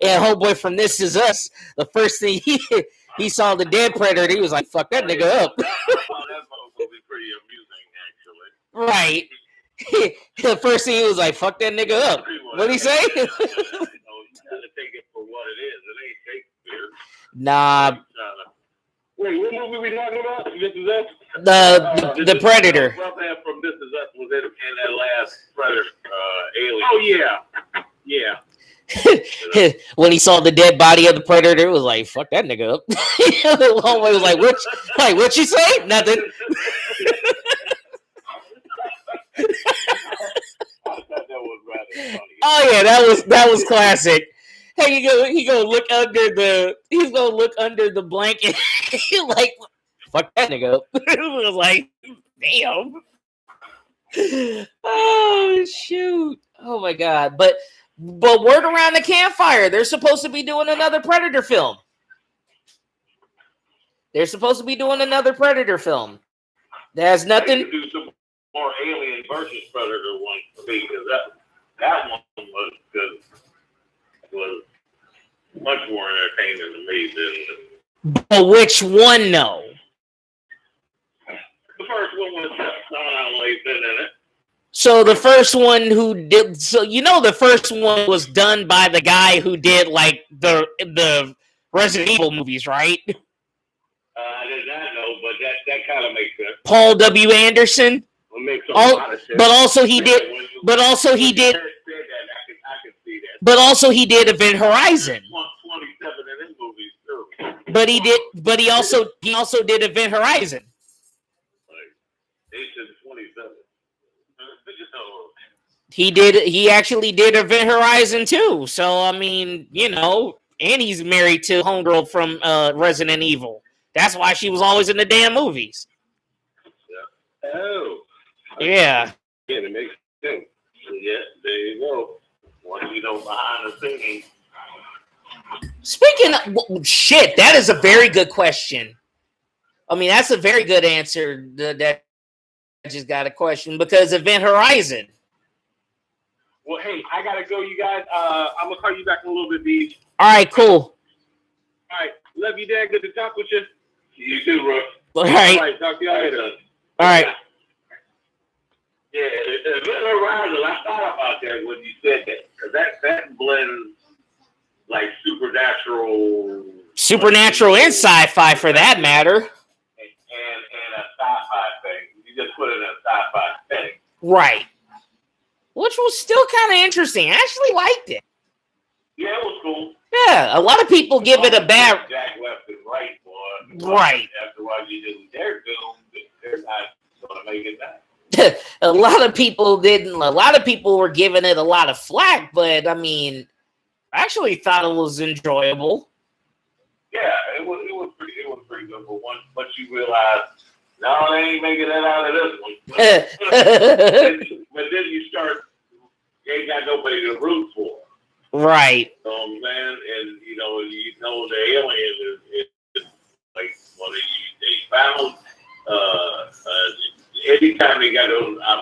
homeboy from This Is Us, the first thing he saw the dead Predator, he was like, fuck that nigga up. I thought that would be pretty amusing, actually. Right. The first thing he was like, fuck that nigga up. What'd he say? You gotta take it for what it is. It Nah, Wait, what movie we talking about? This Is Us? the Predator. Brother from This Is Us was in that last Predator alien. Oh yeah. When he saw the dead body of the Predator, it was like, fuck that nigga up. The homeboy was like, what you say? Nothing. I thought that was rather funny. Oh yeah, that was classic. Hey, he's gonna look under the blanket. Like, fuck that nigga up. It was like, damn. Oh shoot. Oh my god. But word around the campfire, they're supposed to be doing another Predator film. That has nothing. They could do some more Alien versus Predator one for me, because that one was much more entertaining to me than But which one, though? the first one was Sean Layton in it. So the first one the first one was done by the guy who did like the Resident Evil movies, right? I did not know, but that kind of makes sense. Paul W. Anderson. It makes a lot of sense. But also he did. But also he did. I can see that. But also he did Event Horizon. 27 in them movies too. But he did. But he also did Event Horizon. They said 27. He actually did Event Horizon too. So I mean, and he's married to homegirl from Resident Evil. That's why she was always in the damn movies. Yeah. Oh. Yeah. Yeah, it makes sense. Yeah, there you go. Once you know behind the scenes. Speaking of shit, that is a very good question. I mean, that's a very good answer. That I just got a question because Event Horizon. Well, hey, I gotta go, you guys. I'm gonna call you back in a little bit, B. All right, cool. All right, love you, Dad. Good to talk with you. You too, bro. All right. All right, talk to y'all later. All right. Yeah, Event Horizon. I thought about that when you said that, because that blends like supernatural and sci-fi for that matter. And a sci-fi thing. You just put it in a sci-fi thing. Right. Which was still kind of interesting. I actually liked it. Yeah, it was cool. Yeah, a lot of people give it a bad. Jack left and right, boy. Right. After what you did, they're doomed. They're not going to make it back. A lot of people didn't. A lot of people were giving it a lot of flack, but I mean, I actually thought it was enjoyable. Yeah, it was pretty good. But once you realize, no, they ain't making that out of this one. But then you start, you ain't got nobody to root for. Right. You know what I'm saying? And the alien is like, well, they found anytime they got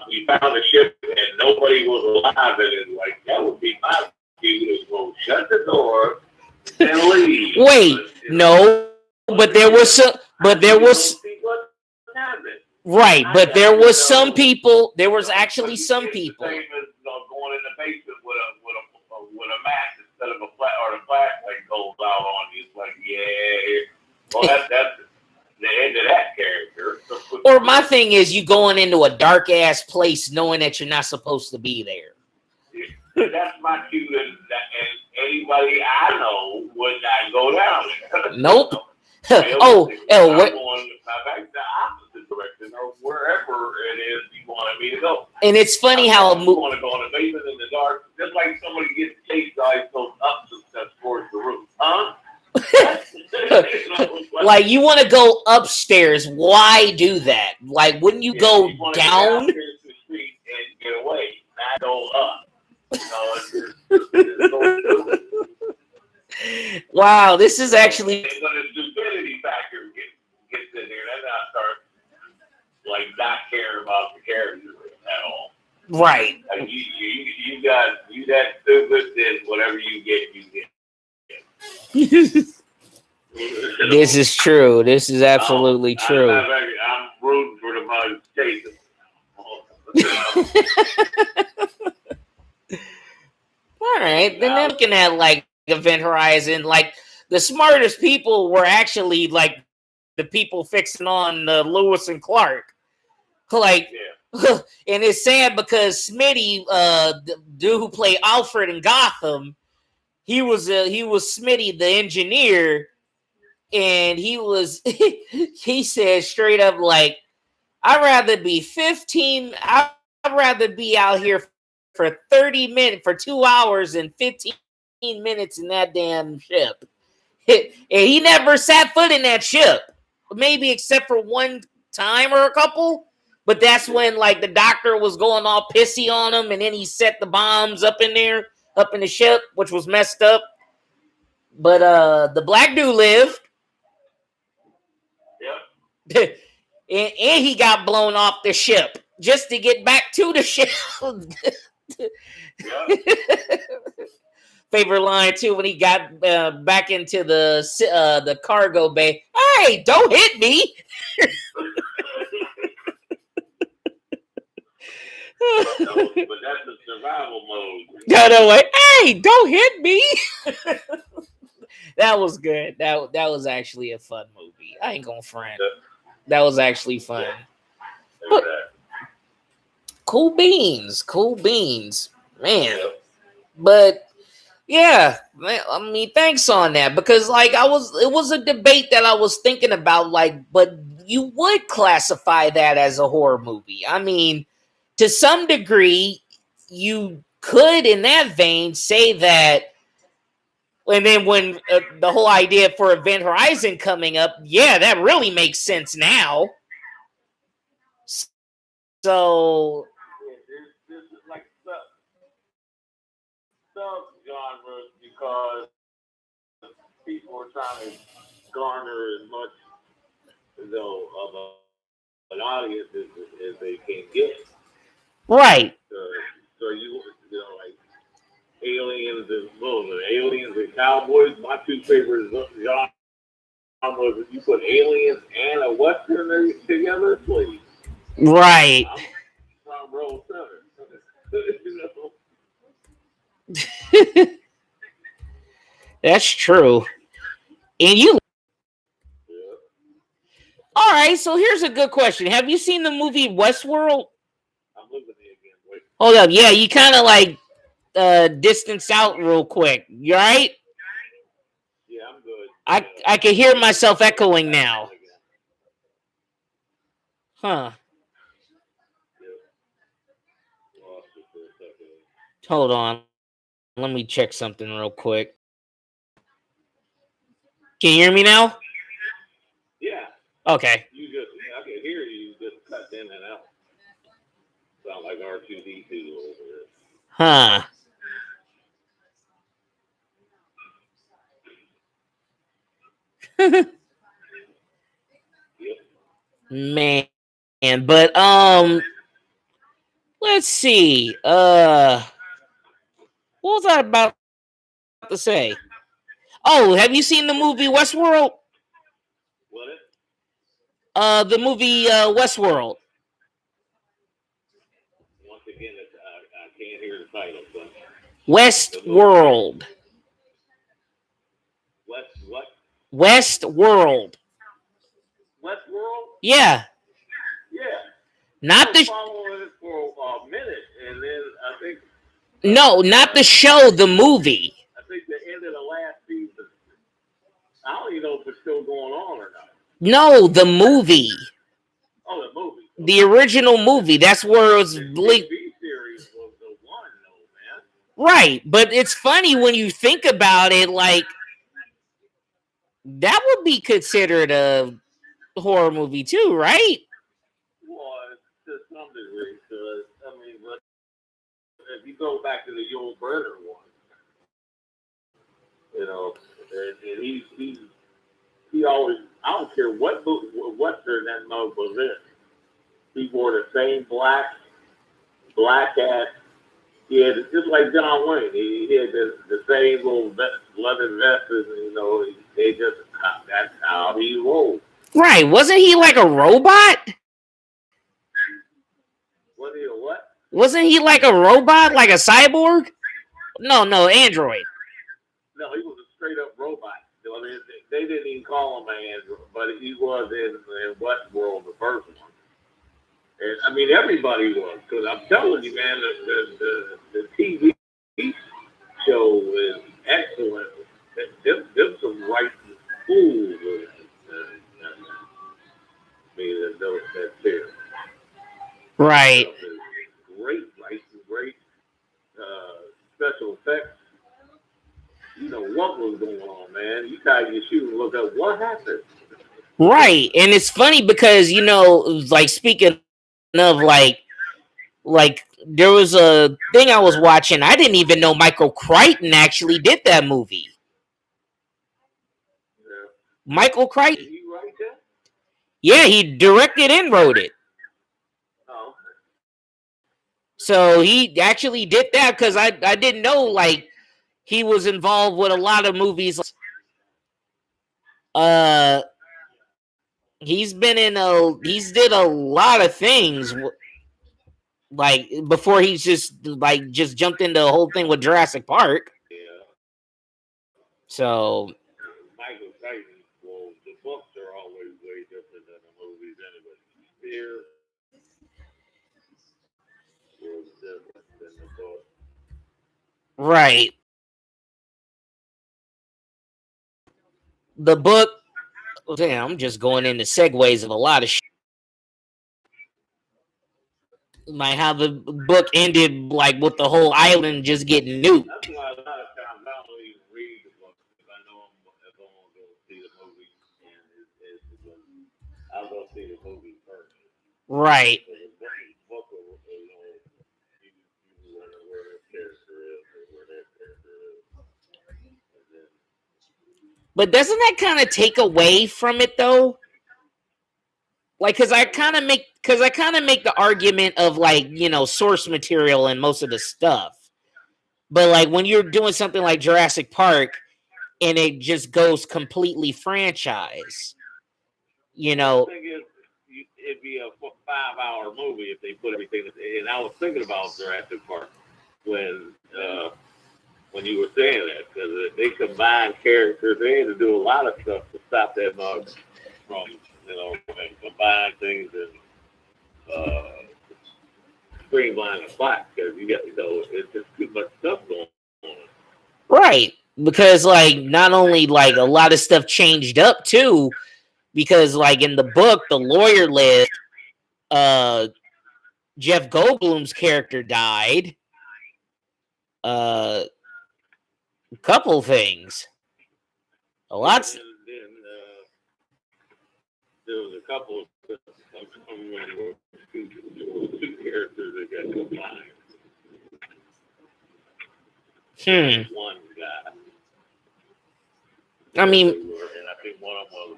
we found a ship and nobody was alive in it, like that would be my cue to go shut the door and leave. Wait, no, but there was some, right, but there was some people. There was actually some people. Same as going in the basement with a mat instead of a flat or the flashlight goes out on you. It's like, yeah, well that's the end of that character. Or my thing is, you going into a dark ass place knowing that you're not supposed to be there. That's my cue, and anybody I know would not go down there. Nope. I'm what? going back the opposite direction or wherever it is you want me to go. And it's funny how you want to go in the basement in the dark, just like somebody gets chased by goes up the steps towards the roof, huh? Like you want to go upstairs? Why do that? Like, wouldn't you go down? To the street and get away, not go up. Wow, this is actually. But the stupidity factor gets in there, and then I start like not caring about the characters at all. Right. Like you that stupid, then whatever you get, you get. This is true. This is absolutely true. I'm rooting for the mug chasing. All right, then I'm looking at like Event Horizon. Like the smartest people were actually like the people fixing on Lewis and Clark. Like, Yeah. and it's sad because Smitty, the dude who played Alfred in Gotham, he was Smitty, the engineer, and he said straight up like, I'd rather be 15. I'd rather be out here for 30 minutes, for 2 hours and 15 minutes in that damn ship. And he never set foot in that ship, maybe except for one time or a couple. But that's when like the doctor was going all pissy on him, and then he set the bombs up in there, up in the ship, which was messed up. But the black dude lived. Yep. And he got blown off the ship just to get back to the ship. Favorite line too, when he got back into the cargo bay. Hey, don't hit me! No, but that's the survival mode. No way. Hey, don't hit me! That was good. That was actually a fun movie. I ain't gonna front. That was actually fun. But, cool beans, man. But yeah, I mean, thanks on that, because like it was a debate that I was thinking about, like, but you would classify that as a horror movie. I mean, to some degree, you could, in that vein, say that. And then when the whole idea for Event Horizon coming up, yeah, that really makes sense now. So, this is like sub-genres, because people are trying to garner as much, of an audience as they can get. right. So you like aliens and cowboys. My two favorite genres. If you put aliens and a western together, please. Right. I'm roll center. That's true. And you. Yeah. All right, so here's a good question. Have you seen the movie Westworld? I'm looking at it again. Wait. Hold up. Yeah, you kind of like distance out real quick. You all right? Yeah, I'm good. I can hear myself echoing now. Huh. Hold on. Let me check something real quick. Can you hear me now? Yeah. Okay. I can hear you just cut in and out. Sound like R2D2 over there. Huh. Yep. Man, but let's see. What was I about to say? Oh, have you seen the movie Westworld? What? The movie Westworld. Once again, I can't hear the title. So. Westworld. What? Westworld. Westworld? Yeah. Yeah. Not I was following it for a minute, and then I think. No, not the show. The movie. I think the end of the last season. I don't even know if it's still going on or not. No, the movie. Oh, the movie. The original movie. That's where it was. The TV series was the one, though, man. Right, but it's funny when you think about it. Like that would be considered a horror movie too, right? Well, to some degree. I mean, but if you go back to the Yul Brynner one, and he always, I don't care what Western that mug was in, he wore the same black hat. He had, just like John Wayne, he had the same little leather vest, and that's how he rolled. Right? Wasn't he like a robot? Was he a what? Wasn't he like a robot, like a cyborg? No, android. No, he was a straight up robot. didn't even call him Andrew, but he was in Westworld, the first one. And I mean, everybody was, because I'm telling you, man, the TV show is excellent. There's some writing schools. I mean, that's there. Right. Great writing, great special effects. You know what was going on, man. You tie your shoe and look up what happened. Right. And it's funny because, you know, like speaking of like there was a thing I was watching. I didn't even know Michael Crichton actually did that movie. Yeah. Michael Crichton. Did he write that? Yeah, he directed and wrote it. Oh. So he actually did that because I didn't know like he was involved with a lot of movies. He's did a lot of things like before he's just jumped into the whole thing with Jurassic Park. Yeah. So Michael Crichton, well, the books are always way different than the movies anyway. Fear was different than the book. right. The book, damn, I'm just going into segues of a lot of shit. Like how the book ended, like with the whole island just getting nuked. That's why a lot of times I don't even read the book because I know if I'm going to go see the movie, and I'll go see the movie first. Right. So the book will, you learn where this character is or where that character is. And then, But doesn't that kind of take away from it though? Like, because I kind of make the argument of like, you know, source material and most of the stuff. But like when you're doing something like Jurassic Park and it just goes completely franchise, you know. the thing is, it'd be a 5-hour movie if they put everything. And I was thinking about Jurassic Park when you were saying that, because they combined characters. They had to do a lot of stuff to stop that mug from, you know, and combine things and streamline the plot, because you got, you know, it's just too much stuff going on. Right. Because like not only like a lot of stuff changed up too, because like in the book, the lawyer lived, Jeff Goldblum's character died. A couple things. A lot. And then there was a couple of two characters that got combined. One guy. I mean, and I think one of them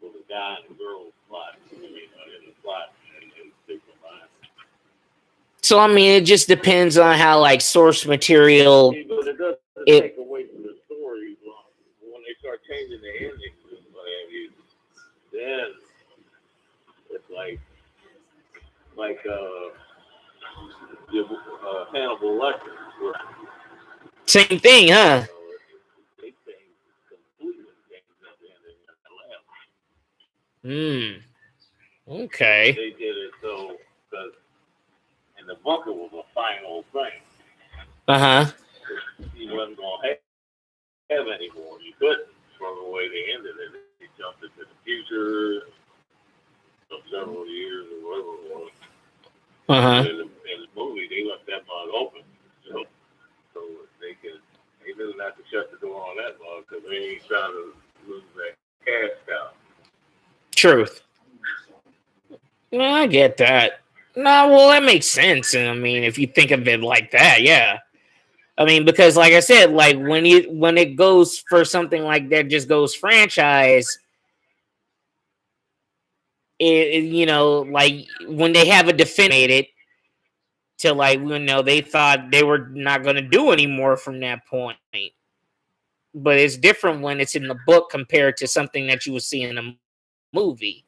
was a guy and a girl plot. I mean, in the plot, and they combined. so I mean, it just depends on how like source material. But it doesn't take away from the story. When they start changing the endings, then it's like Hannibal Lecter. Same thing, huh? They changed completely at the end. Okay. They did it so because in the bunker was a final thing. He wasn't going to have any more. You couldn't from the way they ended it. He jumped into the future several years or whatever it was. In the movie, they left that mug open, so they knew not to shut the door on that mug because they ain't trying to lose that cash cow. Truth. No, I get that. No, well, that makes sense. I mean, if you think of it like that, yeah. I mean, because like I said, like when it goes for something like that, just goes franchise. You know, like when they have a definitive to like, you know, they thought they were not going to do any more from that point. But it's different when it's in the book compared to something that you would see in a movie.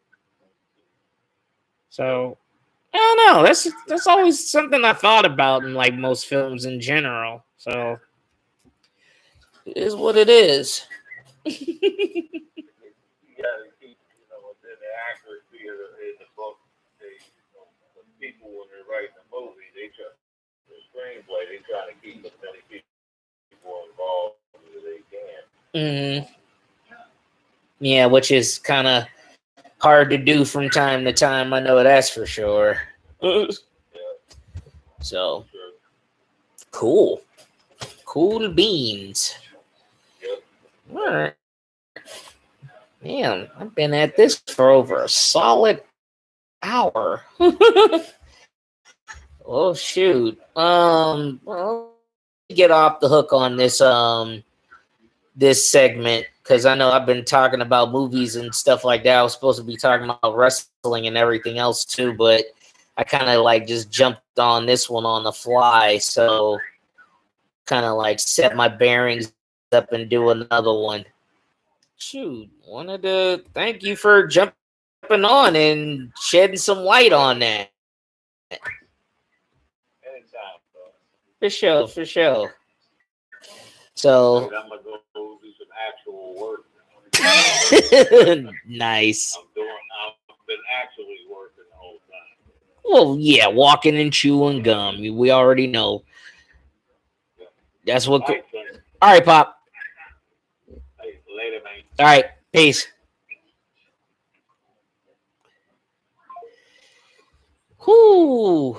So I don't know. That's always something I thought about in like most films in general. So it is what it is. people when they're writing a movie, they try the screenplay. They try to keep as many people involved as they can. Yeah, which is kind of hard to do from time to time. I know that's for sure. So cool beans. All right. Man, I've been at this for over a solid hour. Oh shoot. Well, get off the hook on this segment because I know I've been talking about movies and stuff like that. I was supposed to be talking about wrestling and everything else too, but I kind of like just jumped on this one on the fly, so kind of like set my bearings up and do another one. Shoot, wanted to thank you for jumping on and shedding some light on that. Anytime, bro. For sure. So I'm gonna go do some actual work. nice. I've been actually working the whole time. Well, yeah, walking and chewing gum. We already know. That's what. All right, Pop. Hey, later, man. All right, peace. Whoo.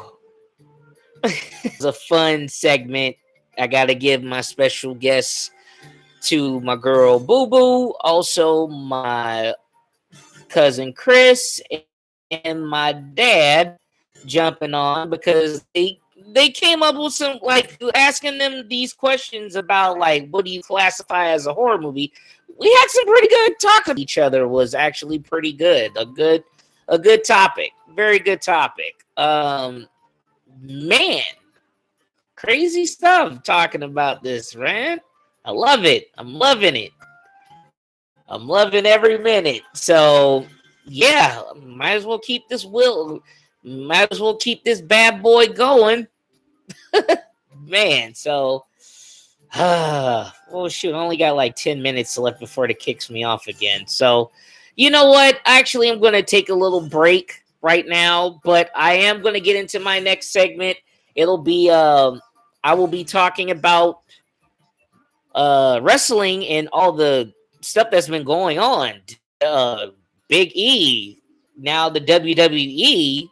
It's a fun segment. I got to give my special guests to my girl Boo Boo, also my cousin Chris, and my dad jumping on because they came up with some like asking them these questions about like what do you classify as a horror movie. We had some pretty good talk with each other. Was actually pretty good. A good topic. Very good topic. Man, crazy stuff talking about this, man. I love it. I'm loving it. I'm loving every minute. So yeah, might as well keep this bad boy going. Man, so oh shoot, I only got like 10 minutes left before it kicks me off again. So you know what? Actually, I'm gonna take a little break right now, but I am gonna get into my next segment. It'll be I will be talking about wrestling and all the stuff that's been going on. Big E, now the WWE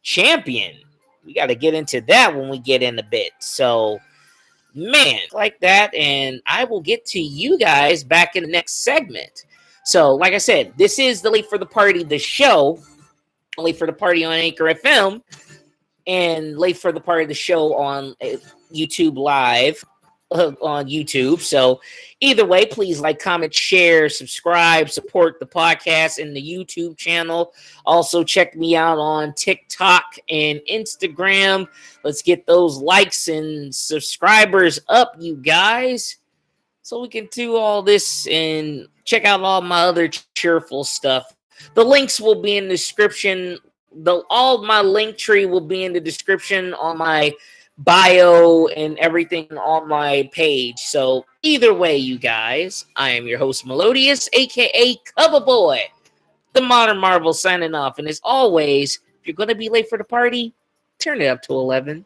champion. We got to get into that when we get in a bit. So, man, like that. And I will get to you guys back in the next segment. So, like I said, this is the Late for the Party, the show. Late for the Party on Anchor FM. And Late for the Party, the show on YouTube Live. On YouTube. So either way, please like, comment, share, subscribe, support the podcast and the YouTube channel. Also check me out on TikTok and Instagram. Let's get those likes and subscribers up, you guys, so we can do all this and check out all my other cheerful stuff. The links will be in the description. All my link tree will be in the description on my bio and everything on my page. So either way, you guys, I am your host Melodious, aka Cover Boy, the Modern Marvel, signing off. And as always, if you're gonna be late for the party, turn it up to 11.